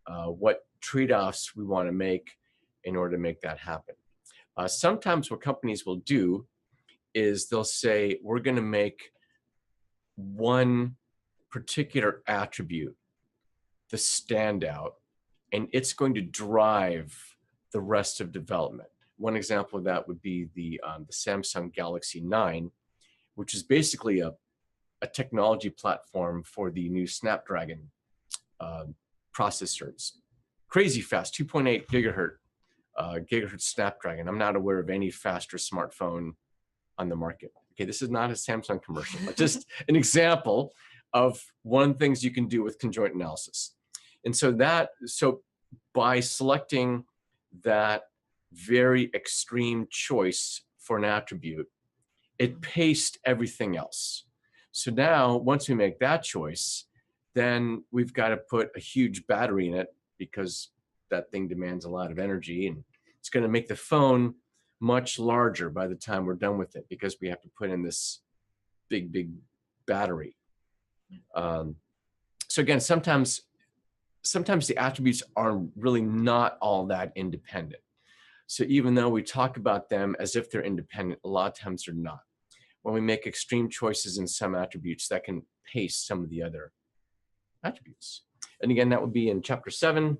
A: what trade-offs we want to make in order to make that happen. Sometimes what companies will do is they'll say, we're going to make one particular attribute the standout, and it's going to drive the rest of development. One example of that would be the Samsung Galaxy 9, which is basically a technology platform for the new Snapdragon processors. Crazy fast, 2.8 gigahertz Snapdragon. I'm not aware of any faster smartphone on the market. Okay, this is not a Samsung commercial, but just an example of one of the things you can do with conjoint analysis. And so by selecting that very extreme choice for an attribute, it paced everything else. So now, once we make that choice, then we've got to put a huge battery in it because that thing demands a lot of energy, and it's going to make the phone much larger by the time we're done with it because we have to put in this big battery. So again, sometimes the attributes are really not all that independent. So even though we talk about them as if they're independent, a lot of times they're not. When we make extreme choices in some attributes, that can pace some of the other attributes. And again, that would be in chapter 7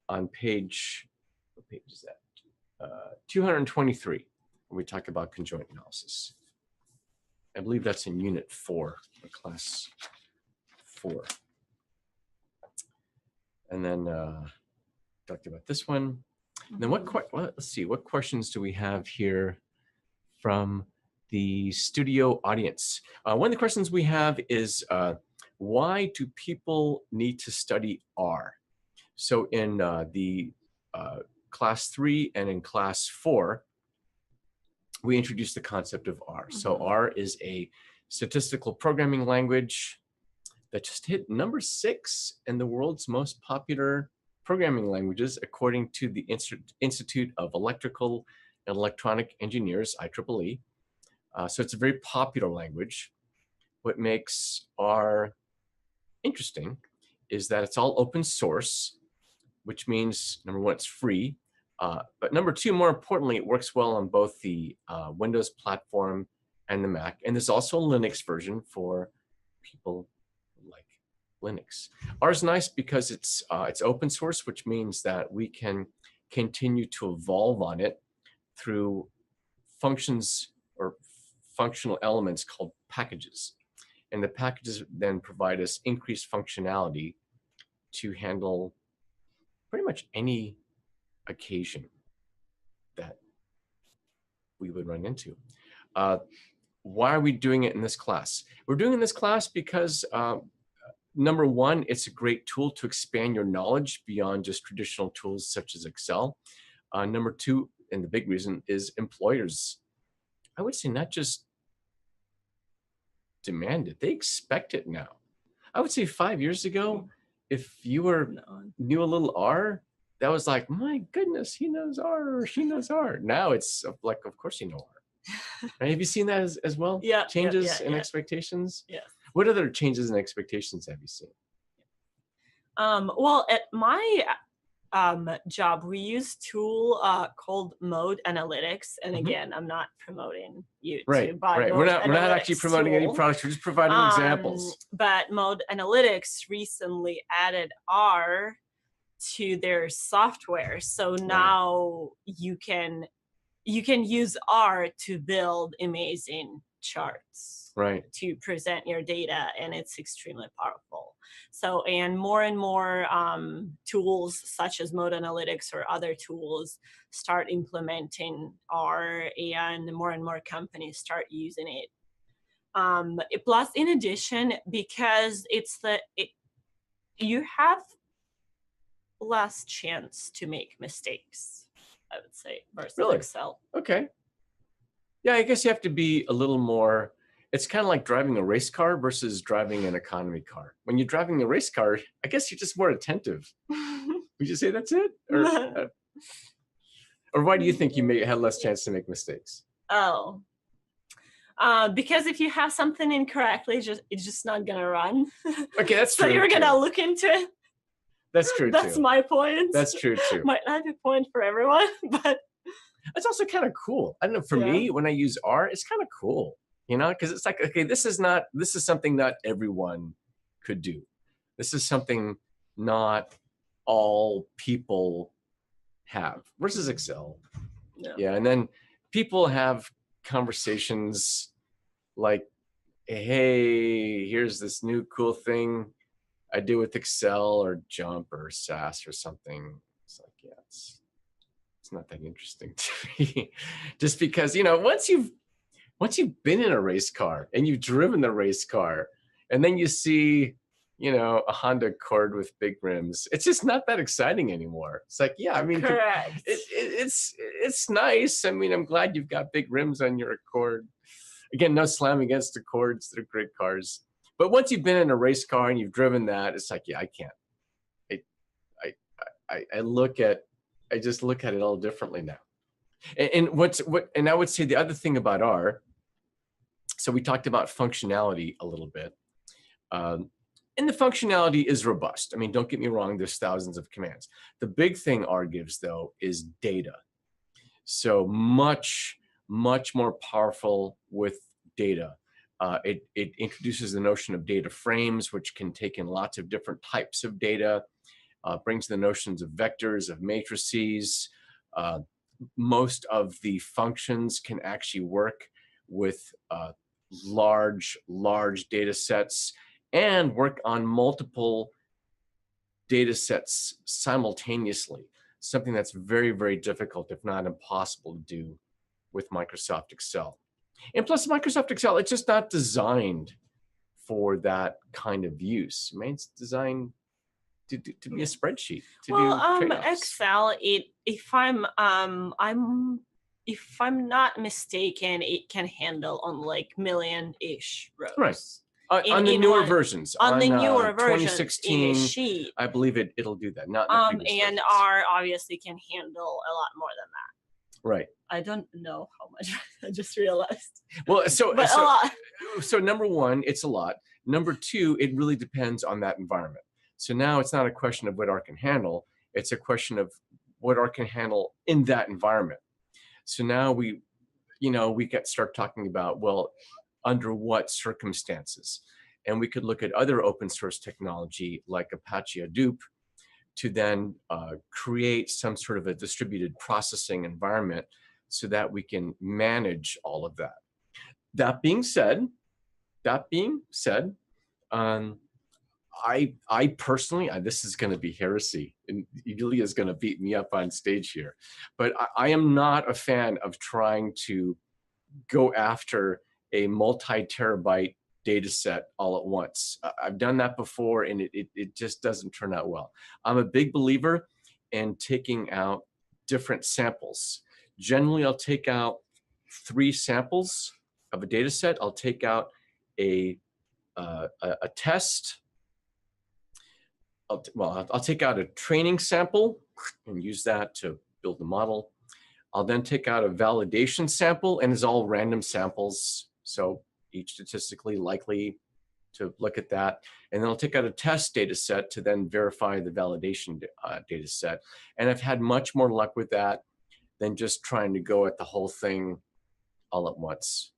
A: on page, what page is that? 223, when we talk about conjoint analysis. I believe that's in unit 4, or class 4. And then talked about this one. And then let's see, what questions do we have here from the studio audience? One of the questions we have is, why do people need to study R? So in the class 3 and in class 4, we introduced the concept of R. So R is a statistical programming language that just hit number 6 in the world's most popular programming languages, according to the Institute of Electrical and Electronic Engineers, IEEE. So it's a very popular language. What makes R interesting is that it's all open source, which means, number one, it's free. But number two, more importantly, it works well on both the Windows platform and the Mac. And there's also a Linux version for people who like Linux. R is nice because it's open source, which means that we can continue to evolve on it through functions or functional elements called packages. And the packages then provide us increased functionality to handle pretty much any occasion that we would run into. Why are we doing it in this class? We're doing it in this class because number one, it's a great tool to expand your knowledge beyond just traditional tools such as Excel. Number two, and the big reason, is employers, I would say, not just demand it, they expect it now. I would say 5 years ago, if you knew a little R, that was like, my goodness, he knows R or she knows R. Now it's like, of course you know R. Right? Have you seen that as well?
B: Yeah.
A: Changes in expectations?
B: Yeah.
A: What other changes in expectations have you seen?
B: Well, at my job, we use a tool called Mode Analytics. And again, I'm not promoting you to buy
A: Right.
B: Mode
A: We're not actually promoting any products. We're just providing examples.
B: But Mode Analytics recently added R to their software. So now you can use R to build amazing charts, to present your data, and it's extremely powerful. So, and more tools such as Mode Analytics or other tools start implementing R, and more companies start using it. Plus, in addition, because you have less chance to make mistakes, I would say, versus Excel.
A: Okay. Yeah, I guess you have to be a little more, it's kind of like driving a race car versus driving an economy car. When you're driving a race car, I guess you're just more attentive. Would you say that's it? Or why do you think you may have less chance to make mistakes?
B: Because if you have something incorrectly, it's just not gonna run.
A: Okay, that's true.
B: So you're gonna look into it.
A: That's true too.
B: That's my point.
A: That's true too.
B: Might not be a point for everyone, but
A: it's also kind of cool. I don't know, for me, when I use R, it's kind of cool, you know, because it's like, okay, this is something not everyone could do. This is something not all people have versus Excel. Yeah, and then people have conversations like, hey, here's this new cool thing I do with Excel or Jump or SAS or something. It's like, yeah, it's not that interesting to me. Just because, you know, once you've been in a race car and you've driven the race car, And then you see, a Honda Accord with big rims. It's just not that exciting anymore. It's like, yeah, I mean,
B: Correct.
A: it's nice. I mean, I'm glad you've got big rims on your Accord. Again, no slam against Accords. They're great cars. But once you've been in a race car and you've driven that, it's like, yeah, I can't. I just look at it all differently now. And I would say the other thing about so we talked about functionality a little bit. And the functionality is robust. I mean, don't get me wrong, there's thousands of commands. The big thing R gives, though, is data. So much, much more powerful with data. It introduces the notion of data frames, which can take in lots of different types of data, brings the notions of vectors, of matrices. Most of the functions can actually work with large data sets and work on multiple data sets simultaneously, something that's very, very difficult, if not impossible to do with Microsoft Excel. And plus Microsoft Excel, it's just not designed for that kind of use. I mean, it's designed to be a spreadsheet, to do trade-offs.
B: Excel, if I'm not mistaken, it can handle on like million-ish rows.
A: Right. On the newer versions.
B: On the newer versions
A: 2016,
B: in a sheet.
A: I believe it'll do that. Not in the previous
B: and
A: versions.
B: R obviously can handle a lot more than that.
A: Right.
B: I don't know how much. I just realized.
A: Well,
B: but a lot.
A: So number one, it's a lot. Number two, it really depends on that environment. So now it's not a question of what R can handle. It's a question of what R can handle in that environment. So now we start talking about, well, under what circumstances? And we could look at other open source technology like Apache Hadoop to then create some sort of a distributed processing environment so that we can manage all of that. That being said, I personally, this is going to be heresy, and Yulia is going to beat me up on stage here, but I am not a fan of trying to go after a multi-terabyte data set all at once. I've done that before, and it just doesn't turn out well. I'm a big believer in taking out different samples. Generally, I'll take out 3 samples of a data set. I'll take out a test. I'll take out a training sample and use that to build the model. I'll then take out a validation sample, and it's all random samples, so each statistically likely to look at that. And then I'll take out a test data set to then verify the validation data set. And I've had much more luck with that than just trying to go at the whole thing all at once.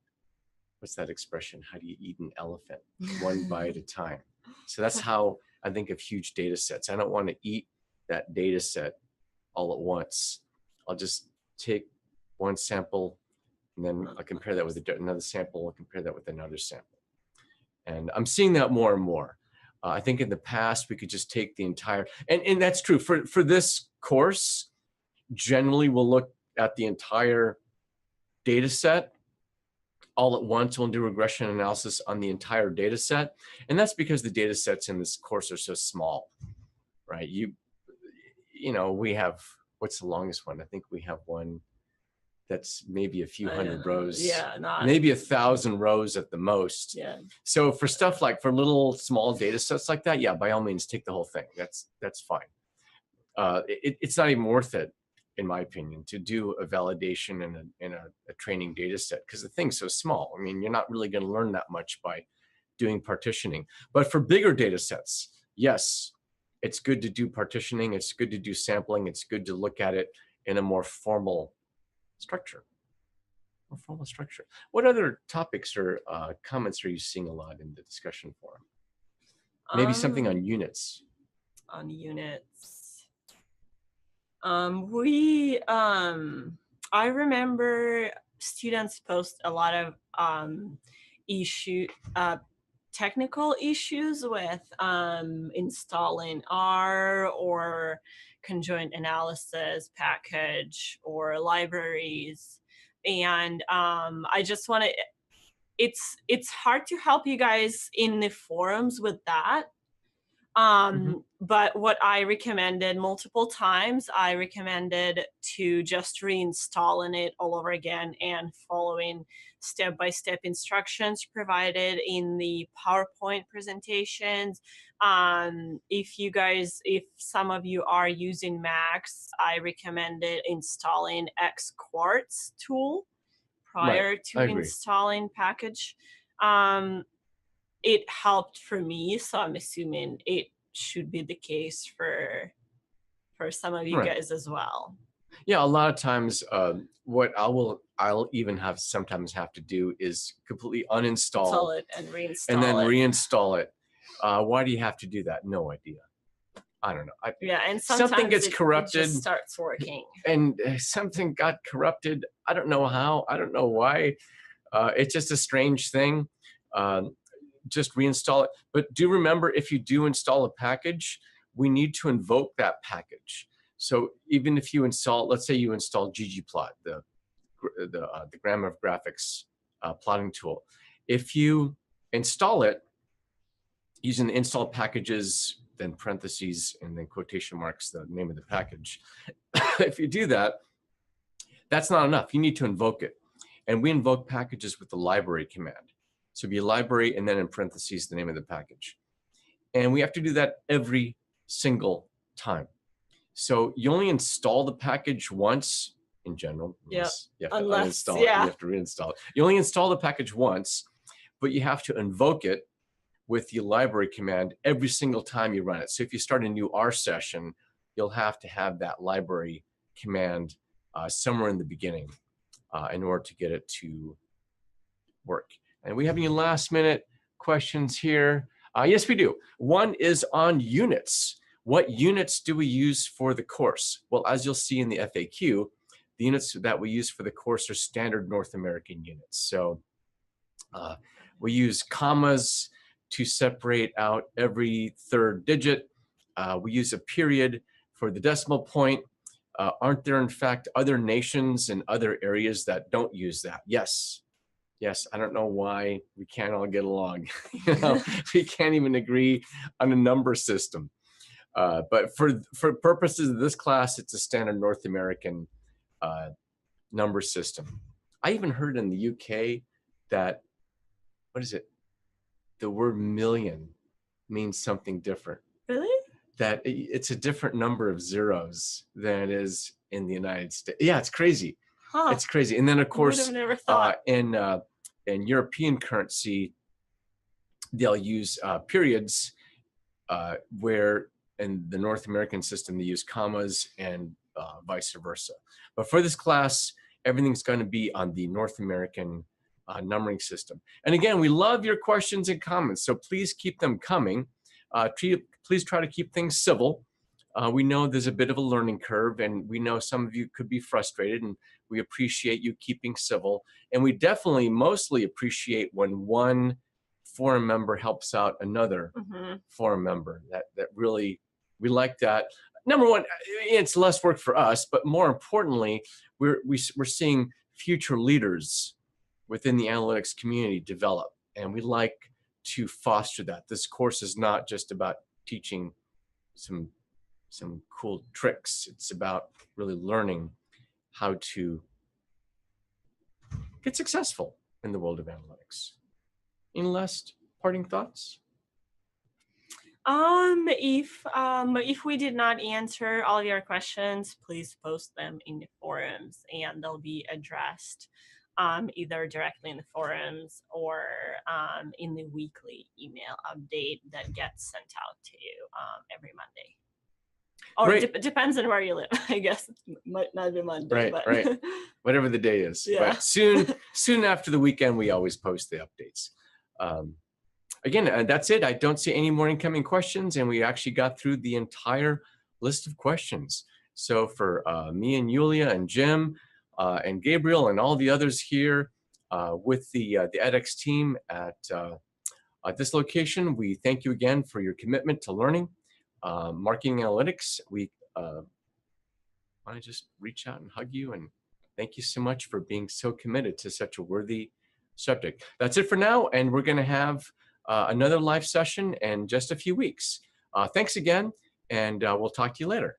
A: What's that expression? How do you eat an elephant? One bite at a time. So that's how I think of huge data sets. I don't want to eat that data set all at once. I'll just take one sample, and then I'll compare that with another sample, and compare that with another sample. And I'm seeing that more and more. I think in the past, we could just take the entire, and that's true. For this course, generally we'll look at the entire data set all at once. We'll do regression analysis on the entire data set. And that's because the data sets in this course are so small, right? We have, what's the longest one? I think we have one that's maybe a few hundred rows.
B: Yeah,
A: maybe 1,000 rows at the most.
B: Yeah.
A: So for stuff like, for little small data sets like that, yeah, by all means, take the whole thing. That's fine. It's not even worth it, in my opinion, to do a validation in a training data set, because the thing's so small. I mean, you're not really going to learn that much by doing partitioning. But for bigger data sets, yes, it's good to do partitioning. It's good to do sampling. It's good to look at it in a more formal structure. What other topics or comments are you seeing a lot in the discussion forum? Maybe something on units.
B: On units. I remember students post a lot of technical issues with installing R or conjoint analysis package or libraries. And I just want to it's hard to help you guys in the forums with that.
A: Hmm.
B: But what I recommended multiple times, I recommended to just reinstalling it all over again and following step-by-step instructions provided in the PowerPoint presentations. If some of you are using Macs, I recommended installing Xquartz tool
A: Right.
B: prior
A: I
B: to
A: agree.
B: installing package. Um, it helped for me, so I'm assuming it should be the case for some of you
A: Right.
B: guys as well.
A: Yeah, a lot of times, what I'll even have sometimes have to do is completely uninstall
B: Install it and
A: and then
B: reinstall it.
A: reinstall it. Why do you have to do that? No idea. I don't know.
B: Yeah, and
A: Something
B: sometimes
A: gets
B: it just
A: corrupted,
B: starts working.
A: and something got corrupted. I don't know how. I don't know why. It's just a strange thing. Um, just reinstall it. But do remember, if you do install a package, we need to invoke that package. So even if you install, let's say you install ggplot, the grammar of graphics plotting tool. If you install it using the install packages, then parentheses, and then quotation marks, the name of the package. If you do that, that's not enough. You need to invoke it. And we invoke packages with the library command. So it'd be library and then in parentheses, the name of the package. And we have to do that every single time. So you only install the package once in general.
B: Yeah.
A: You have to
B: Unless,
A: uninstall it, you
B: yeah.
A: have to reinstall it. You only install the package once, but you have to invoke it with the library command every single time you run it. So if you start a new R session, you'll have to have that library command somewhere in the beginning in order to get it to work. And we have any last minute questions here? Yes, we do. One is on units. What units do we use for the course? Well, as you'll see in the FAQ, the units that we use for the course are standard North American units. So we use commas to separate out every third digit. We use a period for the decimal point. Aren't there, in fact, other nations and other areas that don't use that? Yes. Yes, I don't know why we can't all get along. We can't even agree on a number system. But for purposes of this class, it's a standard North American number system. I even heard in the UK that, what is it? The word million means something different.
B: Really?
A: That it's a different number of zeros than it is in the United States. Yeah, it's crazy.
B: Huh.
A: It's crazy. And then, of
B: I would
A: course,
B: have never thought.
A: in European currency, they'll use periods, where in the North American system, they use commas and vice versa. But for this class, everything's going to be on the North American numbering system. And again, we love your questions and comments, so please keep them coming. Please try to keep things civil. We know there's a bit of a learning curve, and we know some of you could be frustrated, and we appreciate you keeping civil. And we definitely mostly appreciate when one forum member helps out another forum member. That really, we like that. Number one, it's less work for us, but more importantly, we're seeing future leaders within the analytics community develop, and we like to foster that. This course is not just about teaching some cool tricks. It's about really learning how to get successful in the world of analytics. Any last parting thoughts?
B: If we did not answer all your questions, please post them in the forums and they'll be addressed either directly in the forums or in the weekly email update that gets sent out to you every Monday. Or it depends on where you live. I guess it might not be Monday.
A: Right,
B: but
A: right. Whatever the day is.
B: Yeah.
A: But soon after the weekend, we always post the updates. Again, that's it. I don't see any more incoming questions, and we actually got through the entire list of questions. So for me and Yulia and Jim and Gabriel and all the others here with the edX team at this location, we thank you again for your commitment to learning marketing analytics. We want to just reach out and hug you and thank you so much for being so committed to such a worthy subject. That's it for now, and we're going to have another live session in just a few weeks. Thanks again, and we'll talk to you later.